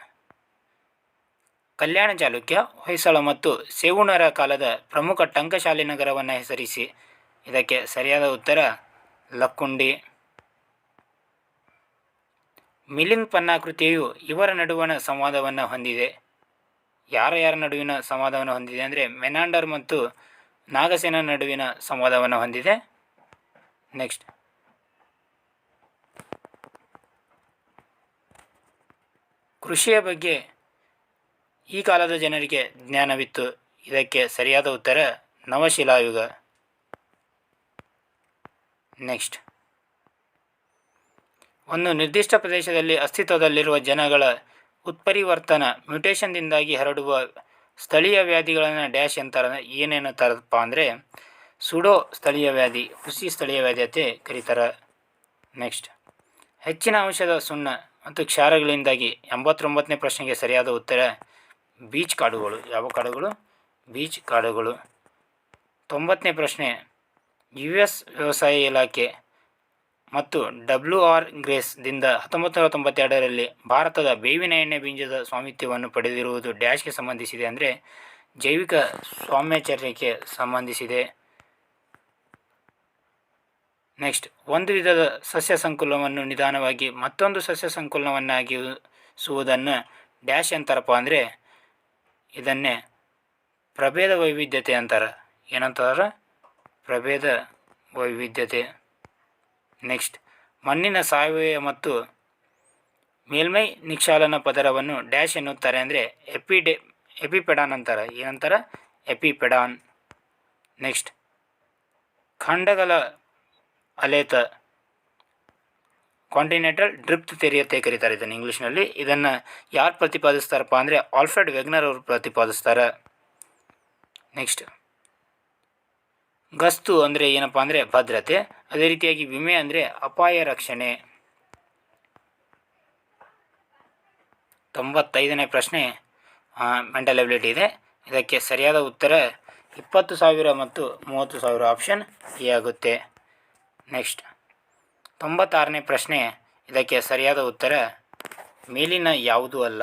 ಕಲ್ಯಾಣ ಚಾಲುಕ್ಯ, ಹೊಯ್ಸಳ ಮತ್ತು ಸೇಗುಣರ ಕಾಲದ ಪ್ರಮುಖ ಟಂಕಶಾಲಿ ನಗರವನ್ನು ಹೆಸರಿಸಿ. ಇದಕ್ಕೆ ಸರಿಯಾದ ಉತ್ತರ ಲಕ್ಕುಂಡಿ. ಮಿಲಿಂದ್ ಪನ್ನಾ ಕೃತಿಯು ಇವರ ನಡುವಣ ಸಂವಾದವನ್ನು ಹೊಂದಿದೆ. ಯಾರ ನಡುವಿನ ಸಂವಾದವನ್ನು ಹೊಂದಿದೆ ಅಂದರೆ ಮೆನಾಂಡರ್ ಮತ್ತು ನಾಗಸೇನ ನಡುವಿನ ಸಂವಾದವನ್ನು ಹೊಂದಿದೆ. ನೆಕ್ಸ್ಟ್, ಕೃಷಿಯ ಬಗ್ಗೆ ಈ ಕಾಲದ ಜನರಿಗೆ ಜ್ಞಾನವಿತ್ತು. ಇದಕ್ಕೆ ಸರಿಯಾದ ಉತ್ತರ ನವಶಿಲಾಯುಗ. ನೆಕ್ಸ್ಟ್, ಒಂದು ನಿರ್ದಿಷ್ಟ ಪ್ರದೇಶದಲ್ಲಿ ಅಸ್ತಿತ್ವದಲ್ಲಿರುವ ಜನಗಳ ಉತ್ಪರಿವರ್ತನ ಮ್ಯೂಟೇಷನ್ದಿಂದಾಗಿ ಹರಡುವ ಸ್ಥಳೀಯ ವ್ಯಾಧಿಗಳನ್ನು ಡ್ಯಾಶ್ ಅಂತಾರೆ. ಏನೇನು ತರಪ್ಪ ಅಂದರೆ ಸುಡೋ ಸ್ಥಳೀಯ ವ್ಯಾಧಿ, ಹುಸಿ ಸ್ಥಳೀಯ ವ್ಯಾಧಿ ಅಂತ ಕರೀತಾರೆ. ನೆಕ್ಸ್ಟ್, ಹೆಚ್ಚಿನ ಅಂಶದ ಸುಣ್ಣ ಮತ್ತು ಕ್ಷಾರಗಳಿಂದಾಗಿ 89ನೇ ಪ್ರಶ್ನೆಗೆ ಸರಿಯಾದ ಉತ್ತರ ಬೀಚ್ ಕಾಡುಗಳು. ಯಾವ ಕಾಡುಗಳು? ಬೀಚ್ ಕಾಡುಗಳು. 90ನೇ ಪ್ರಶ್ನೆ. US ವ್ಯವಸಾಯ ಇಲಾಖೆ ಮತ್ತು WR ಗ್ರೇಸ್ದಿಂದ 1992ರಲ್ಲಿ ಭಾರತದ ಬೇವಿನ ಎಣ್ಣೆ ಬೀಜದ ಸ್ವಾಮಿತ್ವವನ್ನು ಪಡೆದಿರುವುದು ಡ್ಯಾಶ್ಗೆ ಸಂಬಂಧಿಸಿದೆ. ಅಂದರೆ ಜೈವಿಕ ಸ್ವಾಮ್ಯಚರ್ಯಕ್ಕೆ ಸಂಬಂಧಿಸಿದೆ. ನೆಕ್ಸ್ಟ್, ಒಂದು ವಿಧದ ಸಸ್ಯ ಸಂಕುಲವನ್ನು ನಿಧಾನವಾಗಿ ಮತ್ತೊಂದು ಸಸ್ಯ ಸಂಕುಲವನ್ನಾಗಿಸುವುದನ್ನು ಡ್ಯಾಶ್ ಅಂತಾರಪ್ಪ ಅಂದರೆ ಇದನ್ನೇ ಪ್ರಭೇದ ವೈವಿಧ್ಯತೆ ಅಂತಾರೆ. ಏನಂತಾರೆ? ಪ್ರಭೇದ ವೈವಿಧ್ಯತೆ. ನೆಕ್ಸ್ಟ್, ಮಣ್ಣಿನ ಸಾವಯವ ಮತ್ತು ಮೇಲ್ಮೈ ನಿಕ್ಷಾಲನ ಪದರವನ್ನು ಡ್ಯಾಶ್ ಎನ್ನುತ್ತಾರೆ ಅಂದರೆ ಎಪಿಪೆಡಾನ್ ಅಂತಾರೆ. ಏನಂತಾರೆ? ಎಪಿಪೆಡಾನ್. ನೆಕ್ಸ್ಟ್, ಖಂಡಗಳ ಅಲೆತ ಕಾಂಟಿನೆಂಟಲ್ ಡ್ರಿಫ್ಟ್ ಥಿಯರಿ ಅಂತ ಕರೀತಾರೆ ಇದನ್ನು ಇಂಗ್ಲೀಷ್ನಲ್ಲಿ. ಇದನ್ನು ಯಾರು ಪ್ರತಿಪಾದಿಸ್ತಾರಪ್ಪ ಅಂದರೆ ಆಲ್ಫ್ರೆಡ್ ವೆಗ್ನರ್ ಅವರು ಪ್ರತಿಪಾದಿಸ್ತಾರೆ. ನೆಕ್ಸ್ಟ್, ಗಸ್ತು ಅಂದರೆ ಏನಪ್ಪ ಅಂದರೆ ಭದ್ರತೆ. ಅದೇ ರೀತಿಯಾಗಿ ವಿಮೆ ಅಂದರೆ ಅಪಾಯ ರಕ್ಷಣೆ. 95ನೇ ಪ್ರಶ್ನೆ ಮೆಂಟಲ್ ಎಬಿಲಿಟಿ ಇದೆ. ಇದಕ್ಕೆ ಸರಿಯಾದ ಉತ್ತರ 20,000 ಮತ್ತು 30,000 ಆಪ್ಷನ್ ಎ ಆಗುತ್ತೆ. ನೆಕ್ಸ್ಟ್, 96ನೇ ಪ್ರಶ್ನೆ. ಇದಕ್ಕೆ ಸರಿಯಾದ ಉತ್ತರ ಮೇಲಿನ ಯಾವುದೂ ಅಲ್ಲ.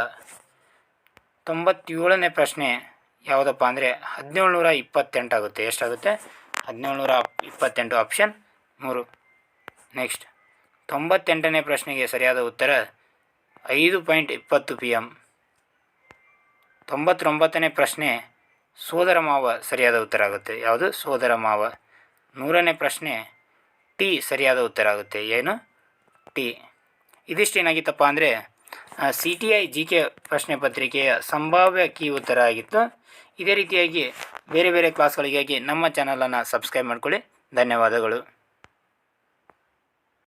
97ನೇ ಪ್ರಶ್ನೆ ಯಾವುದಪ್ಪ ಅಂದರೆ 1728 ಆಗುತ್ತೆ. ಎಷ್ಟಾಗುತ್ತೆ? 1728 ಆಪ್ಷನ್ 3. ನೆಕ್ಸ್ಟ್, 98ನೇ ಪ್ರಶ್ನೆಗೆ ಸರಿಯಾದ ಉತ್ತರ 5:20 PM. 99ನೇ ಪ್ರಶ್ನೆ ಸೋದರ ಮಾವ ಸರಿಯಾದ ಉತ್ತರ ಆಗುತ್ತೆ. ಯಾವುದು? ಸೋದರ ಮಾವ. 100ನೇ ಪ್ರಶ್ನೆ ಟಿ ಸರಿಯಾದ ಉತ್ತರ ಆಗುತ್ತೆ. ಏನು? ಟಿ. ಇದಿಷ್ಟೇನಾಗಿತ್ತಪ್ಪ ಅಂದರೆ CTI GK ಪ್ರಶ್ನೆ ಪತ್ರಿಕೆಯ ಸಂಭಾವ್ಯ ಕೀ ಉತ್ತರ ಆಗಿತ್ತು. ಇದೇ ರೀತಿಯಾಗಿ ಬೇರೆ ಬೇರೆ ಕ್ಲಾಸ್ಗಳಿಗಾಗಿ ನಮ್ಮ ಚಾನಲನ್ನು ಸಬ್ಸ್ಕ್ರೈಬ್ ಮಾಡ್ಕೊಳ್ಳಿ. ಧನ್ಯವಾದಗಳು.